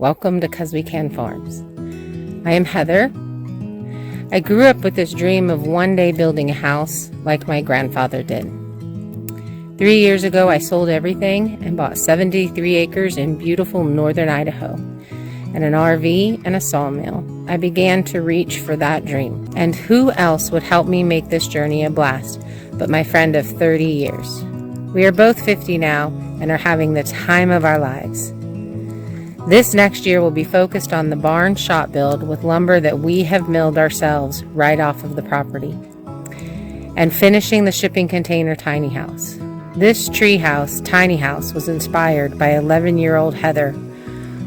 Welcome to 'Cause We Can Farms. I am Heather. I grew up with this dream of one day building a house like my grandfather did. 3 years ago, I sold everything and bought 73 acres in beautiful northern Idaho and an RV and a sawmill. I began to reach for that dream. And who else would help me make this journey a blast but my friend of 30 years? We are both 50 now and are having the time of our lives. This next year will be focused on the barn shop build with lumber that we have milled ourselves right off of the property, and finishing the shipping container tiny house. This treehouse tiny house was inspired by 11-year-old Heather,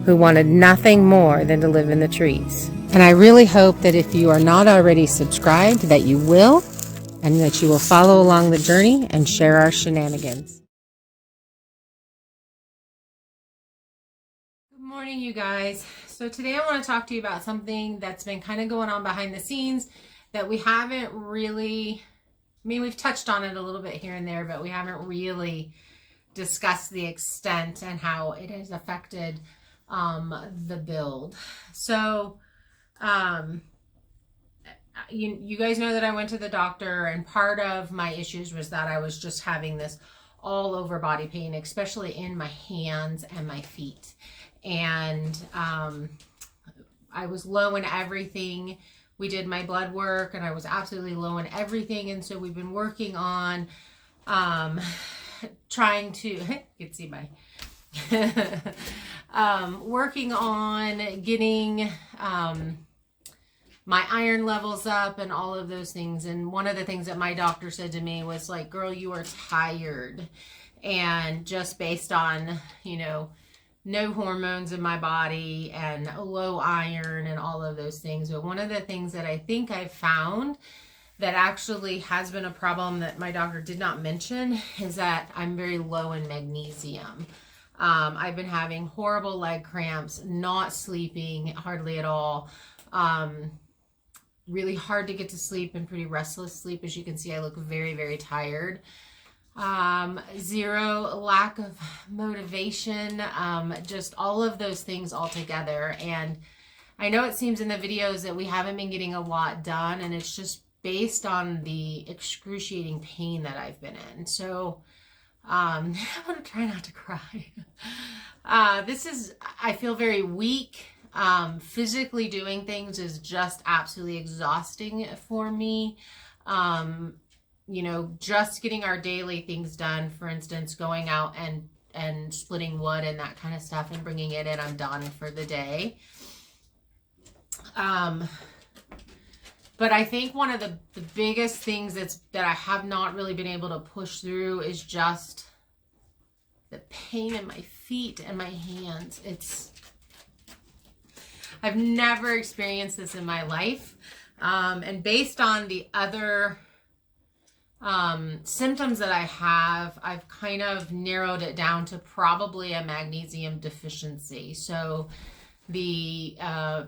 who wanted nothing more than to live in the trees. And I really hope that if you are not already subscribed, that you will, and that you will follow along the journey and share our shenanigans. Good morning, you guys. So today I want to talk to you about something that's been kind of going on behind the scenes that we haven't really, we've touched on it a little bit here and there, but we haven't really discussed the extent and how it has affected the build. So you guys know that I went to the doctor, and part of my issues was that I was just having this all over body pain, especially in my hands and my feet. And I was low in everything. We did my blood work and I was absolutely low in everything. And so we've been working on trying to, you can see my, working on getting my iron levels up and all of those things. And one of the things that my doctor said to me was like, girl, you are tired. And just based on, no hormones in my body and low iron and all of those things. But one of the things that I think I've found that actually has been a problem that my doctor did not mention is that I'm very low in magnesium. I've been having horrible leg cramps, not sleeping hardly at all. Really hard to get to sleep and pretty restless sleep. As you can see, I look very, very tired. Zero lack of motivation, just all of those things all together. And I know it seems in the videos that we haven't been getting a lot done, and it's just based on the excruciating pain that I've been in. So I'm gonna try not to cry. I feel very weak. Physically doing things is just absolutely exhausting for me. Just getting our daily things done, for instance, going out and splitting wood and that kind of stuff and bringing it in, I'm done for the day. But I think one of the biggest things that I have not really been able to push through is just the pain in my feet and my hands. I've never experienced this in my life. And based on the other symptoms that I have, I've kind of narrowed it down to probably a magnesium deficiency. So the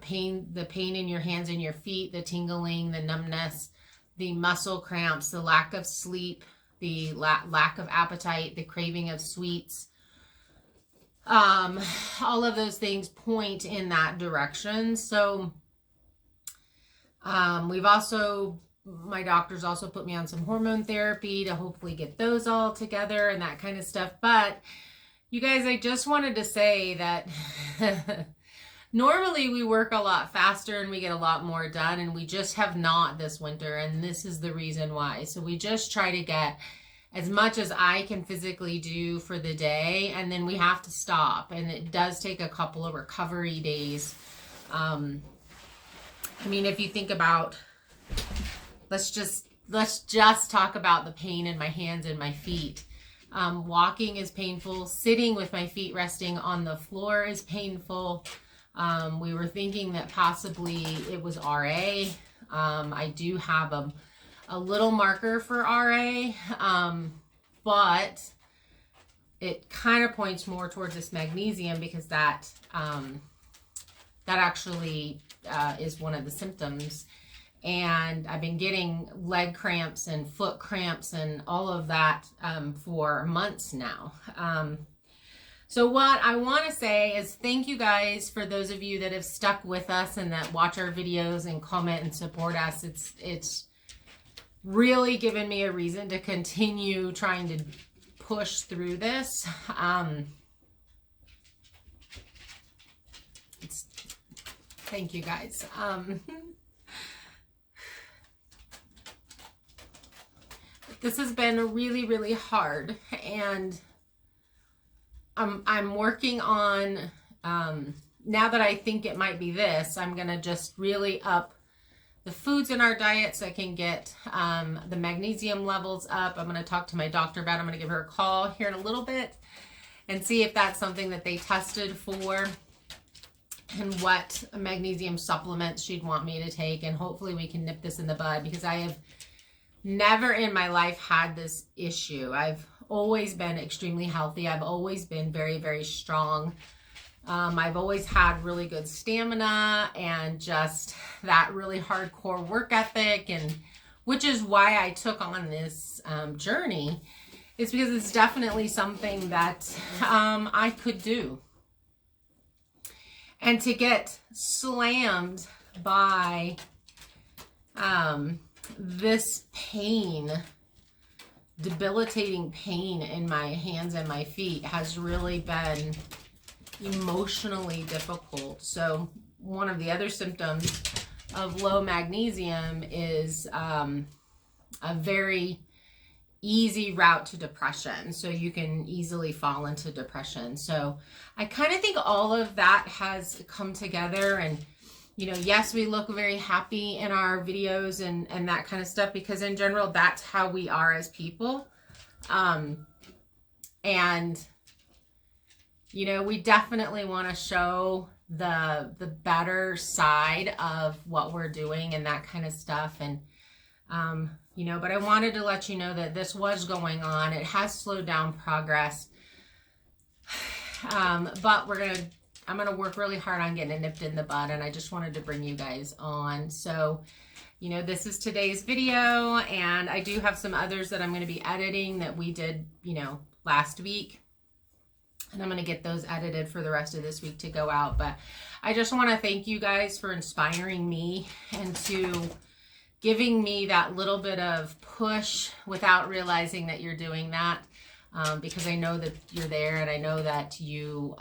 pain in your hands and your feet, the tingling, the numbness, the muscle cramps, the lack of sleep, the lack of appetite, the craving of sweets, all of those things point in that direction. So my doctor's also put me on some hormone therapy to hopefully get those all together and that kind of stuff. But you guys, I just wanted to say that normally we work a lot faster and we get a lot more done, and we just have not this winter, and this is the reason why. So we just try to get as much as I can physically do for the day, and then we have to stop, and it does take a couple of recovery days. If you think about, let's just talk about the pain in my hands and my feet. Walking is painful. Sitting with my feet resting on the floor is painful. We were thinking that possibly it was RA. I do have a little marker for RA, but it kind of points more towards this magnesium, because that actually is one of the symptoms. And I've been getting leg cramps and foot cramps and all of that for months now. So what I want to say is thank you guys for those of you that have stuck with us and that watch our videos and comment and support us. It's really given me a reason to continue trying to push through this. Thank you guys. This has been really, really hard, and I'm working on, now that I think it might be this, I'm going to just really up the foods in our diet so I can get the magnesium levels up. I'm going to talk to my doctor about it. I'm going to give her a call here in a little bit and see if that's something that they tested for and what magnesium supplements she'd want me to take. And hopefully we can nip this in the bud, because I have never in my life had this issue. I've always been extremely healthy. I've always been very, very strong. I've always had really good stamina and just that really hardcore work ethic, and which is why I took on this journey. It's because it's definitely something that I could do. And to get slammed by this pain, debilitating pain in my hands and my feet, has really been emotionally difficult. So one of the other symptoms of low magnesium is a very easy route to depression. So you can easily fall into depression. So I kind of think all of that has come together. And you know, yes, we look very happy in our videos and that kind of stuff, because in general, that's how we are as people. And, you know, we definitely want to show the better side of what we're doing and that kind of stuff. And, you know, but I wanted to let you know that this was going on. It has slowed down progress. But I'm going to work really hard on getting it nipped in the bud, and I just wanted to bring you guys on. So, you know, this is today's video, and I do have some others that I'm going to be editing that we did, you know, last week. And I'm going to get those edited for the rest of this week to go out. But I just want to thank you guys for inspiring me and to giving me that little bit of push without realizing that you're doing that. Because I know that you're there, and I know that you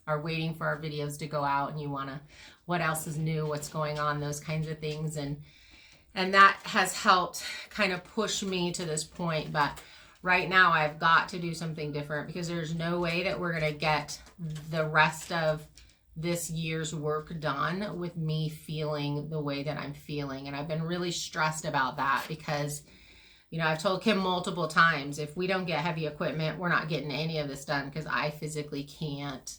are waiting for our videos to go out, and you want to, what else is new, what's going on, those kinds of things. And that has helped kind of push me to this point. But right now I've got to do something different, because there's no way that we're going to get the rest of this year's work done with me feeling the way that I'm feeling. And I've been really stressed about that, because you know, I've told Kim multiple times, if we don't get heavy equipment, we're not getting any of this done, because I physically can't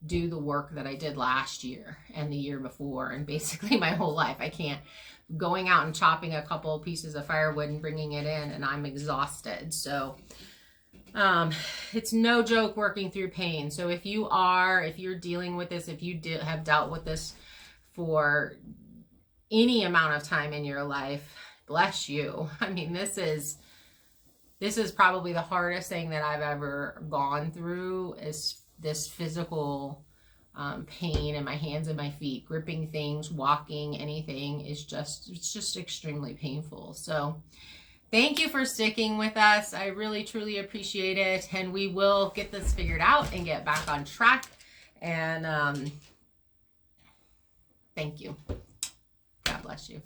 do the work that I did last year and the year before, and basically my whole life. I can't. Going out and chopping a couple pieces of firewood and bringing it in, and I'm exhausted. So it's no joke working through pain. So if you're dealing with this, if you have dealt with this for any amount of time in your life, bless you. I mean, this is probably the hardest thing that I've ever gone through, is this physical pain in my hands and my feet. Gripping things, walking, anything is it's just extremely painful. So thank you for sticking with us. I really, truly appreciate it. And we will get this figured out and get back on track. And thank you. God bless you.